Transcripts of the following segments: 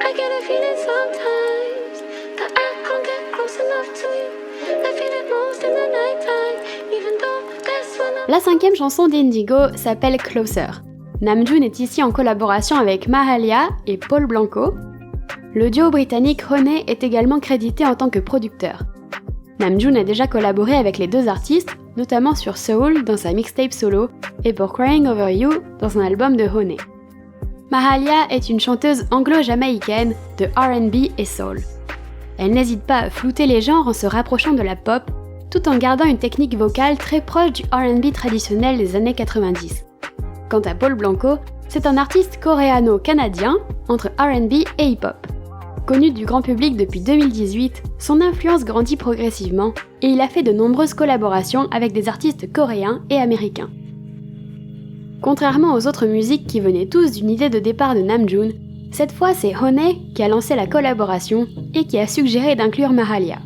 I get a feeling sometimes that I can't get close enough to you. I feel it most in the nighttime, even though that's when I'm... La 5e chanson d'Indigo s'appelle Closer. Namjoon est ici en collaboration avec Mahalia et Paul Blanco. Le duo britannique Honey est également crédité en tant que producteur. Namjoon a déjà collaboré avec les deux artistes, notamment sur Soul dans sa mixtape solo et pour Crying Over You dans un album de Honey. Mahalia est une chanteuse anglo-jamaïcaine de R&B et soul. Elle n'hésite pas à flouter les genres en se rapprochant de la pop, tout en gardant une technique vocale très proche du R&B traditionnel des années 90. Quant à Paul Blanco, c'est un artiste coréano-canadien entre R&B et hip-hop. Connu du grand public depuis 2018, son influence grandit progressivement et il a fait de nombreuses collaborations avec des artistes coréens et américains. Contrairement aux autres musiques qui venaient tous d'une idée de départ de Namjoon, cette fois c'est Honey qui a lancé la collaboration et qui a suggéré d'inclure Mahalia.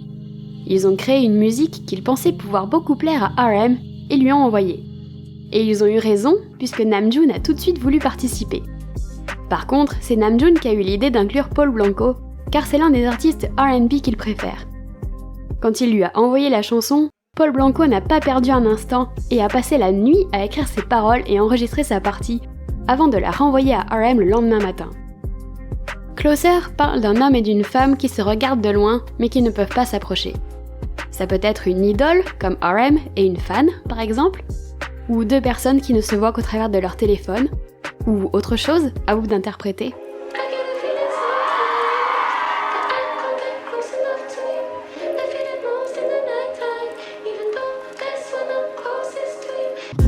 Ils ont créé une musique qu'ils pensaient pouvoir beaucoup plaire à RM et lui ont envoyé. Et ils ont eu raison puisque Namjoon a tout de suite voulu participer. Par contre, c'est Namjoon qui a eu l'idée d'inclure Paul Blanco, car c'est l'un des artistes R&B qu'il préfère. Quand il lui a envoyé la chanson, Paul Blanco n'a pas perdu un instant et a passé la nuit à écrire ses paroles et enregistrer sa partie, avant de la renvoyer à RM le lendemain matin. Closer parle d'un homme et d'une femme qui se regardent de loin, mais qui ne peuvent pas s'approcher. Ça peut être une idole, comme RM et une fan, par exemple, ou deux personnes qui ne se voient qu'au travers de leur téléphone, ou autre chose, à vous d'interpréter.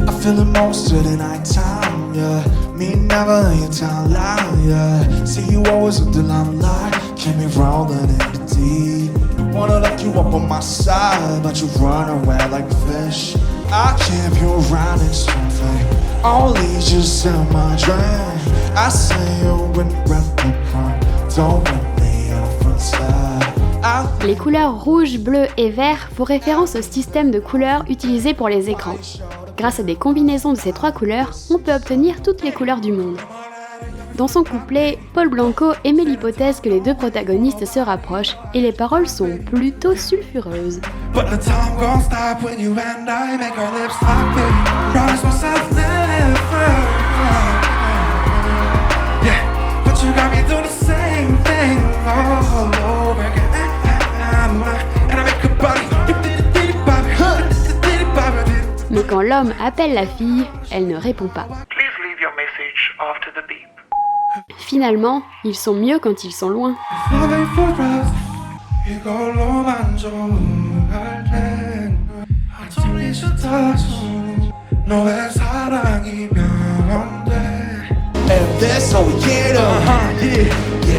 I feel it most of the night time, yeah. Me never in your time, lie, yeah. See you always with the limelight, keep me rolling in the deep. Wanna lock you up on my side, but you run away like a fish. I keep you around in something, only just in my dream. I see you in red, don't let me off the side. Les couleurs rouge, bleu et vert font référence au système de couleurs utilisé pour les écrans. Grâce à des combinaisons de ces trois couleurs, on peut obtenir toutes les couleurs du monde. Dans son couplet, Paul Blanco émet l'hypothèse que les deux protagonistes se rapprochent et les paroles sont plutôt sulfureuses. Mais quand l'homme appelle la fille, elle ne répond pas. Finalement, ils sont mieux quand ils sont loin.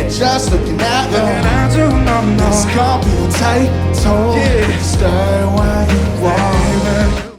Just looking at you, this can't be a tight toe. Stay where you are.